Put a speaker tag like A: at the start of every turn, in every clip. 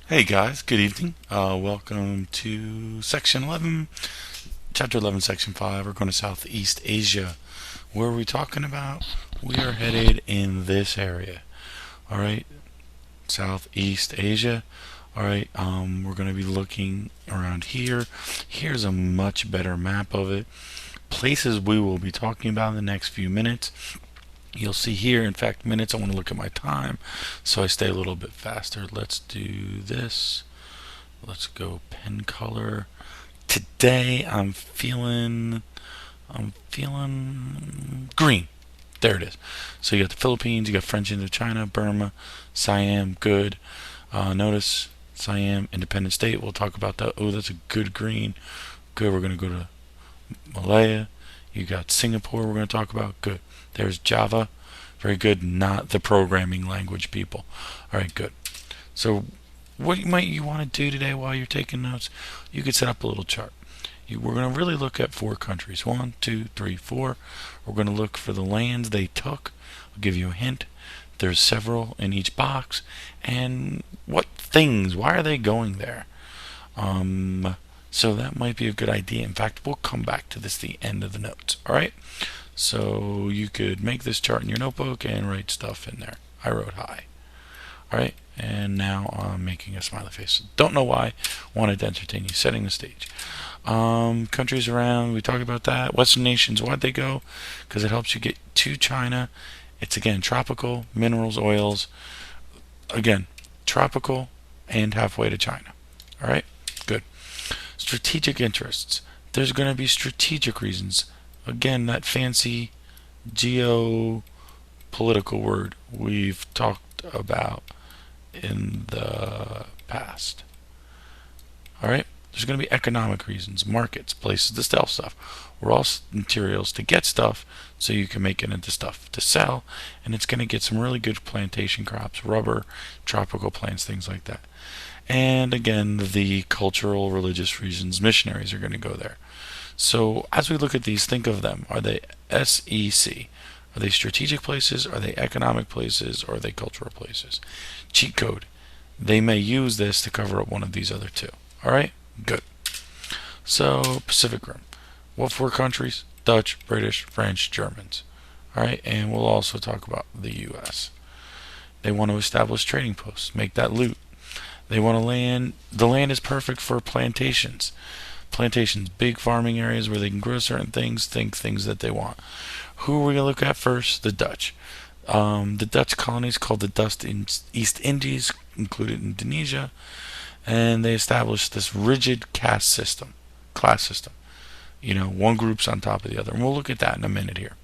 A: Hey guys, good evening. Welcome to Section 11, Chapter 11, Section 5. We're going to Southeast Asia. Where are we talking about? We are headed in this area. Alright, Southeast Asia. Alright, we're going to be looking around here. Here's a much better map of it. Places we will be talking about in the next few minutes. You'll see here, in fact, minutes. I want to look at my time so I stay a little bit faster. Let's do this. Let's go pen color. Today I'm feeling green. There it is. So you got the Philippines, you got French Indochina, Burma, Siam, good. Notice Siam, independent state. We'll talk about that. Oh, that's a good green. Good. We're gonna go to Malaya. You got Singapore. We're gonna talk about. Good. There's Java. Very good. Not the programming language people. All right. Good. So what might you want to do today while you're taking notes? You could set up a little chart. We're going to really look at 4 countries. 1, 2, 3, 4. We're going to look for the lands they took. I'll give you a hint. There's several in each box. And what things? Why are they going there? So that might be a good idea. In fact, we'll come back to this at the end of the notes. All right? So you could make this chart in your notebook and write stuff in there. I wrote hi. Alright, and now I'm making a smiley face. Don't know why. Wanted to entertain you. Setting the stage. Countries around, we talked about that. Western nations, why'd they go? Because it helps you get to China. It's again tropical, minerals, oils. Again, tropical and halfway to China. Alright, good. Strategic interests. There's going to be strategic reasons. Again, that fancy geopolitical word we've talked about in the past. Alright? There's going to be economic reasons, markets, places to sell stuff. We're all materials to get stuff so you can make it into stuff to sell. And it's going to get some really good plantation crops, rubber, tropical plants, things like that. And again, the cultural, religious reasons, missionaries are going to go there. So as we look at these, think of them. Are they SEC? Are they strategic places? Are they economic places? Or are they cultural places? Cheat code. They may use this to cover up one of these other two. Alright? Good. So, Pacific Rim. What 4 countries? Dutch, British, French, Germans. Alright? And we'll also talk about the US. They want to establish trading posts. Make that loot. They want to land. The land is perfect for plantations. Plantations, big farming areas where they can grow certain things, think things that they want. Who are we going to look at first? The Dutch. The Dutch colonies called the Dutch East Indies included Indonesia, and they established this rigid caste system, class system. You know, one group's on top of the other, and we'll look at that in a minute here.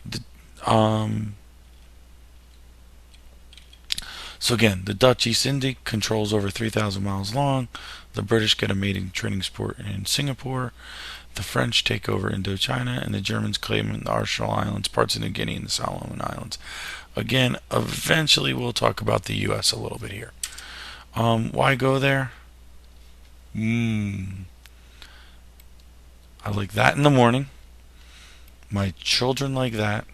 A: The, so again, the Dutch East India controls over 3,000 miles long. The British get a mating trading sport in Singapore. The French take over Indochina, and the Germans claim the Marshall Islands, parts of New Guinea, and the Solomon Islands. Again, eventually we'll talk about the U.S. a little bit here. Why go there? I like that in the morning. My children like that.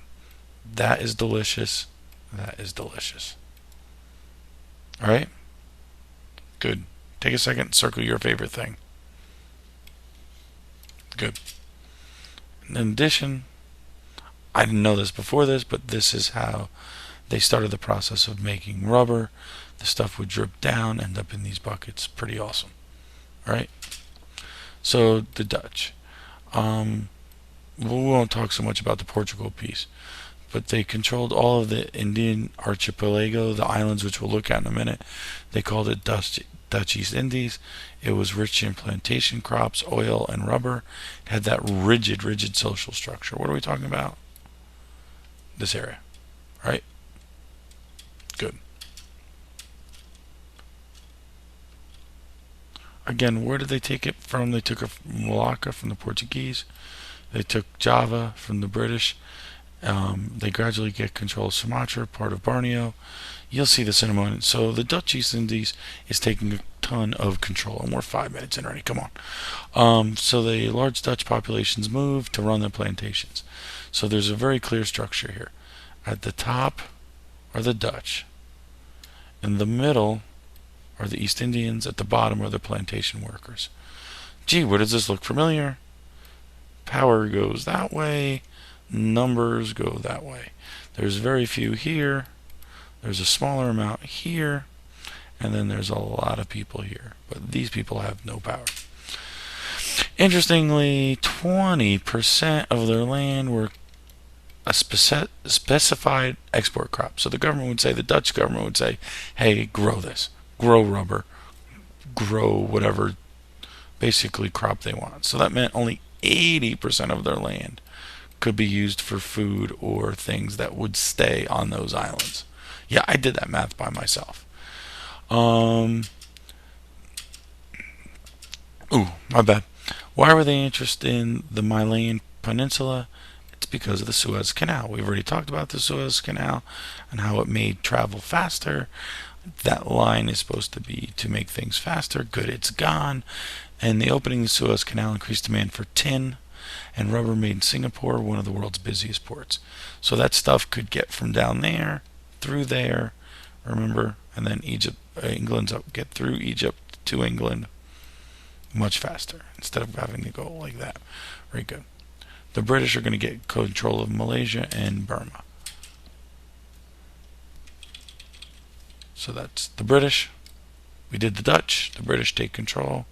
A: That is delicious. That is delicious. Alright? Good. Take a second, circle your favorite thing. Good. In addition, I didn't know this before this, but this is how they started the process of making rubber. The stuff would drip down, end up in these buckets. Pretty awesome. Alright? So, the Dutch. We won't talk so much about the Portugal piece, but they controlled all of the Indian archipelago, the islands, which we'll look at in a minute. They called it Dutch East Indies. It was rich in plantation crops, oil, and rubber. It had that rigid social structure. What are we talking about? This area, right? Good. Again, where did they take it from? They took it from Malacca from the Portuguese. They took Java from the British. They gradually get control of Sumatra, part of Borneo. You'll see this in a moment. So the Dutch East Indies is taking a ton of control, and we're 5 minutes in already. Come on. So the large Dutch populations moved to run their plantations. So there's a very clear structure here. At the top are the Dutch. In the middle are the East Indians. At the bottom are the plantation workers. Gee, where does this look familiar? Power goes that way. Numbers go that way. There's very few here. There's a smaller amount here. And then there's a lot of people here. But these people have no power. Interestingly, 20% of their land were a specified export crop. So the government would say, the Dutch government would say, hey, grow this. Grow rubber. Grow whatever basically crop they want. So that meant only 80% of their land could be used for food or things that would stay on those islands. Yeah, I did that math by myself. Ooh, my bad. Why were they interested in the Malayan Peninsula? It's because of the Suez Canal. We've already talked about the Suez Canal and how it made travel faster. That line is supposed to be to make things faster. Good, it's gone. And the opening of the Suez Canal increased demand for tin and rubber made in Singapore, one of the world's busiest ports. So that stuff could get from down there through there, remember, and then get through Egypt to England much faster instead of having to go like that. Very good. The British are going to get control of Malaysia and Burma. So that's the British. We did the Dutch. The British take control.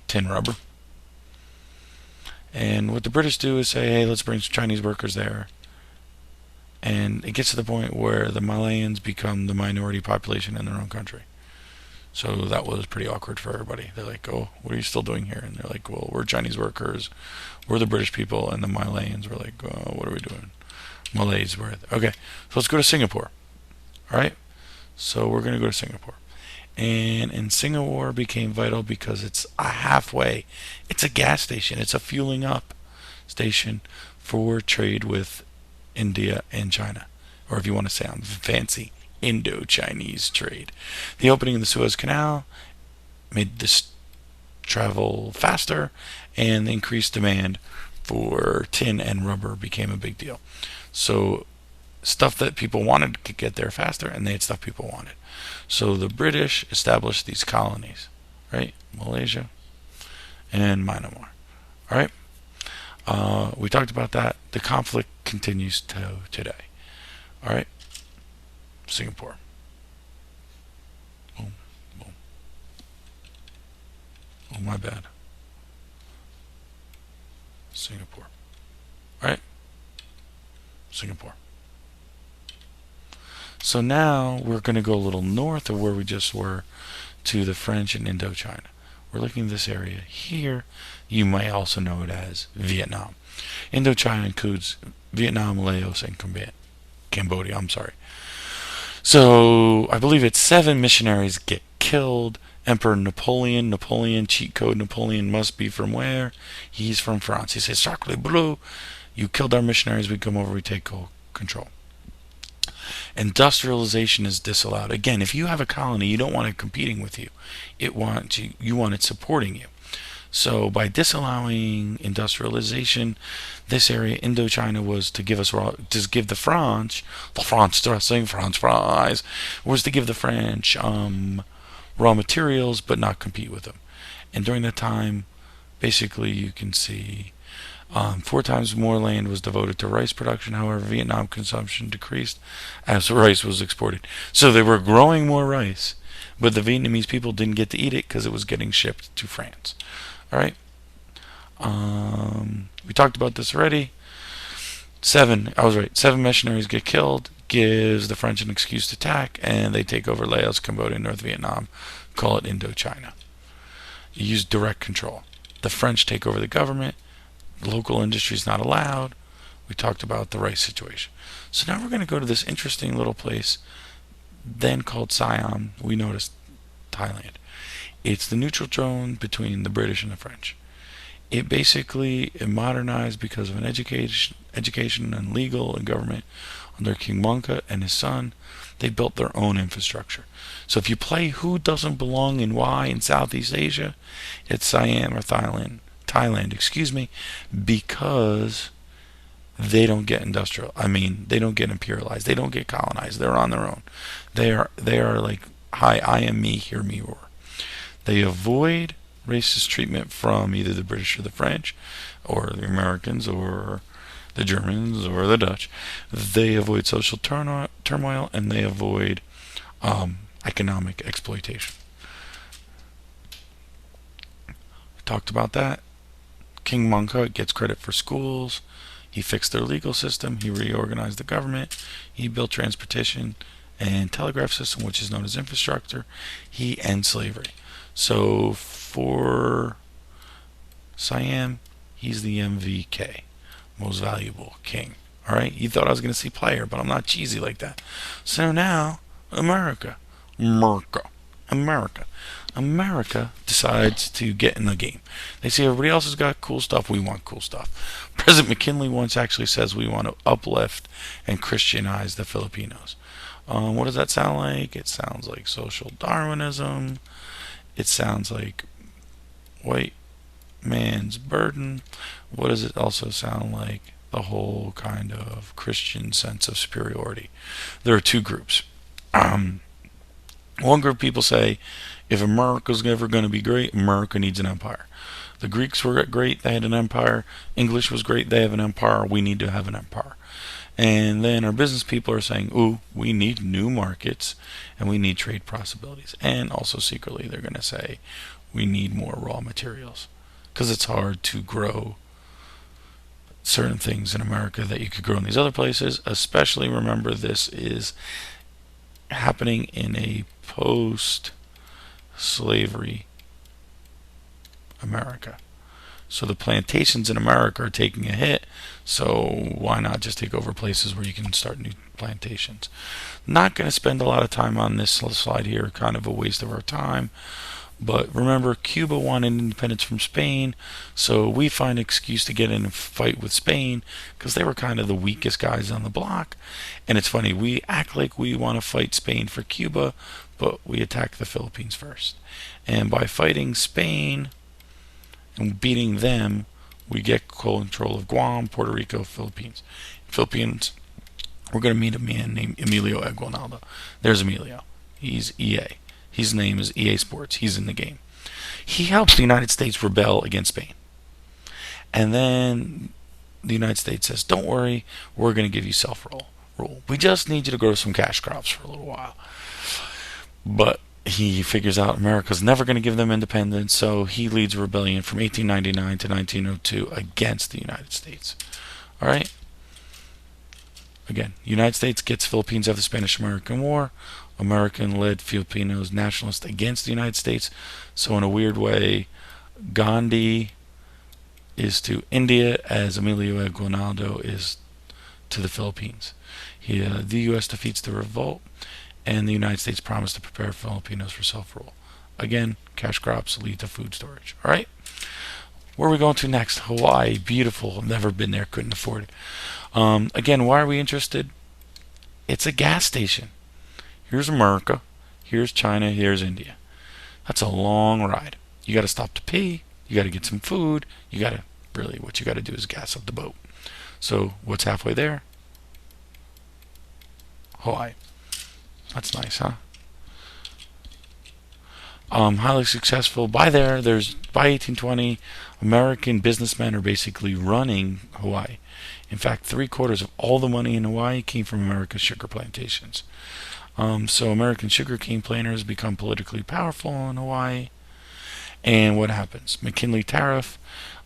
A: Tin rubber. And what the British do is say, hey, let's bring some Chinese workers there. And it gets to the point where the Malayans become the minority population in their own country. So that was pretty awkward for everybody. They're like, oh, what are you still doing here? And they're like, well, we're Chinese workers. We're the British people. And the Malayans were like, oh, what are we doing? Malays were. Okay, so let's go to Singapore. All right? So we're going to go to Singapore. And in Singapore became vital because it's a halfway. It's a gas station. It's a fueling up station for trade with India and China. Or if you want to say I'm fancy, Indo-Chinese trade. The opening of the Suez Canal made this travel faster, and the increased demand for tin and rubber became a big deal. So stuff that people wanted could get there faster, and they had stuff people wanted. So the British established these colonies, right? Malaysia and Myanmar. All right? We talked about that. The conflict continues to today. All right? Singapore. Boom, boom. Oh, my bad. Singapore. All right? Singapore. So now we're going to go a little north of where we just were to the French and Indochina. We're looking at this area here. You might also know it as Vietnam. Indochina includes Vietnam, Laos, and Cambodia. I'm sorry. So I believe it's 7 missionaries get killed. Emperor Napoleon, cheat code Napoleon must be from where? He's from France. He says, Sacre bleu, you killed our missionaries, we come over, we take control. Industrialization is disallowed. Again, if you have a colony, you don't want it competing with you. You want it supporting you. So by disallowing industrialization, this area, Indochina, was to give the French dressing, French fries, was to give the French raw materials, but not compete with them. And during that time, basically, you can see 4 times more land was devoted to rice production. However, Vietnam consumption decreased as rice was exported. So they were growing more rice, but the Vietnamese people didn't get to eat it because it was getting shipped to France. All right. We talked about this already. 7 missionaries get killed, gives the French an excuse to attack, and they take over Laos, Cambodia, North Vietnam, call it Indochina. You use direct control. The French take over the government. Local industry is not allowed. We talked about the rice situation. So now we're going to go to this interesting little place, then called Siam. We noticed Thailand. It's the neutral zone between the British and the French. It basically modernized because of an education and legal and government under King Mongkut and his son. They built their own infrastructure. So if you play Who Doesn't Belong in Why in Southeast Asia, it's Siam or Thailand, because They don't get industrial. I mean, they don't get imperialized. They don't get colonized. They're on their own. They are like, hi, I am me, hear me roar. They avoid racist treatment from either the British or the French, or the Americans, or the Germans, or the Dutch. They avoid social turmoil, and they avoid economic exploitation. Talked about that. King Mongkut gets credit for schools. He fixed their legal system. He reorganized the government. He built transportation and telegraph system, which is known as infrastructure. He ends slavery. So for Siam, he's the MVK, most valuable king. All right, you thought I was going to see player, but I'm not cheesy like that. So now, America decides to get in the game. They see everybody else has got cool stuff. We want cool stuff. President McKinley once actually says we want to uplift and Christianize the Filipinos. What does that sound like? It sounds like social Darwinism. It sounds like white man's burden. What does it also sound like? The whole kind of Christian sense of superiority. There are two groups. One group of people say, if America's ever going to be great, America needs an empire. The Greeks were great, they had an empire. English was great, they have an empire. We need to have an empire. And then our business people are saying, ooh, we need new markets and we need trade possibilities. And also secretly, they're going to say, we need more raw materials. Because it's hard to grow certain things in America that you could grow in these other places. Especially, remember, this is happening in a post-slavery America. So the plantations in America are taking a hit, so why not just take over places where you can start new plantations? Not going to spend a lot of time on this slide here, kind of a waste of our time. But remember, Cuba wanted independence from Spain, so we find an excuse to get in a fight with Spain because they were kind of the weakest guys on the block. And it's funny, we act like we want to fight Spain for Cuba, but we attack the Philippines first. And by fighting Spain and beating them, we get control of Guam, Puerto Rico, Philippines. We're going to meet a man named Emilio Aguinaldo. There's Emilio. He's EA. His name is EA Sports. He's in the game. He helps the United States rebel against Spain. And then the United States says, don't worry, we're going to give you self-rule. We just need you to grow some cash crops for a little while. But he figures out America's never going to give them independence, so he leads a rebellion from 1899 to 1902 against the United States. All right? Again, United States gets Philippines after the Spanish-American War. American-led Filipinos nationalists against the United States. So in a weird way, Gandhi is to India as Emilio Aguinaldo is to the Philippines. The U.S. defeats the revolt, and the United States promised to prepare Filipinos for self-rule. Again, cash crops lead to food storage. All right? Where are we going to next? Hawaii, beautiful. Never been there, couldn't afford it. Again, why are we interested? It's a gas station. Here's America, here's China, here's India. That's a long ride. You got to stop to pee, you got to get some food, what you got to do is gas up the boat. So what's halfway there? Hawaii. That's nice, huh? Highly successful. By 1820, American businessmen are basically running Hawaii. In fact, 3/4 of all the money in Hawaii came from America's sugar plantations. So American sugarcane planters become politically powerful in Hawaii. And what happens? McKinley tariff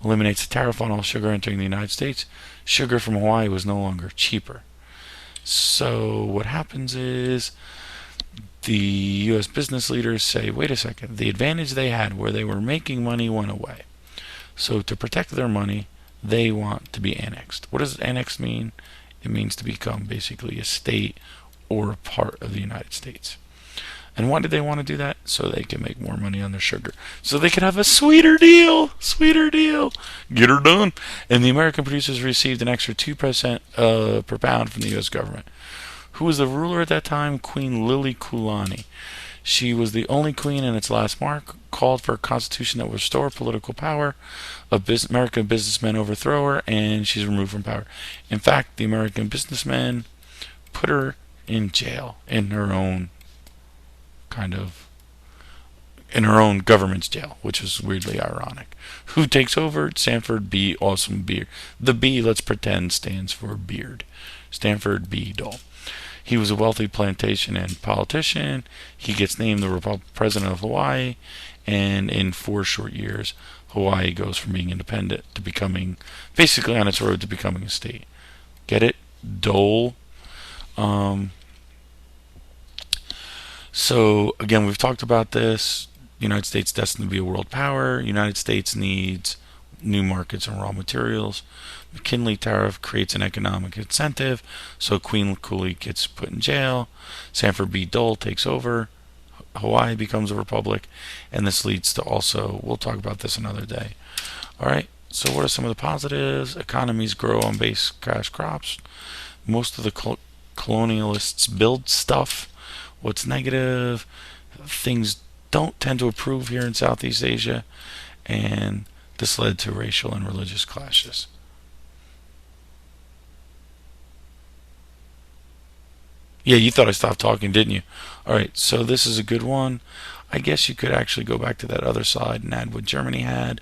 A: eliminates the tariff on all sugar entering the United States. Sugar from Hawaii was no longer cheaper. So what happens is the U.S. business leaders say, wait a second, the advantage they had where they were making money went away. So to protect their money, they want to be annexed. What does annexed mean? It means to become basically a state or a part of the United States. And why did they want to do that? So they can make more money on their sugar. So they could have a sweeter deal. Get her done. And the American producers received an extra 2% per pound from the U.S. government. Who was the ruler at that time? Queen Liliuokalani. She was the only queen in its last called for a constitution that would restore political power. American businessmen overthrow her, and she's removed from power. In fact, the American businessmen put her in jail in her own kind of in her own government's jail, which is weirdly ironic. Who takes over? Sanford B. Awesome Beard. The B, let's pretend, stands for beard. Stanford B. Dole. He was a wealthy plantation and politician. He gets named the president of Hawaii, and in 4 short years, Hawaii goes from being independent to becoming, basically on its road to becoming a state. Get it? Dole. So, again, we've talked about this. United States destined to be a world power. United States needs new markets and raw materials. McKinley tariff creates an economic incentive, so Queen Cooley gets put in jail. Sanford B. Dole takes over. Hawaii becomes a republic, and this leads to also, we'll talk about this another day. Alright, so what are some of the positives? Economies grow on base cash crops. Most of the colonialists build stuff. What's negative? Things don't tend to improve here in Southeast Asia, and this led to racial and religious clashes. Yeah, you thought I stopped talking, didn't you? Alright, so this is a good one. I guess you could actually go back to that other side and add what Germany had,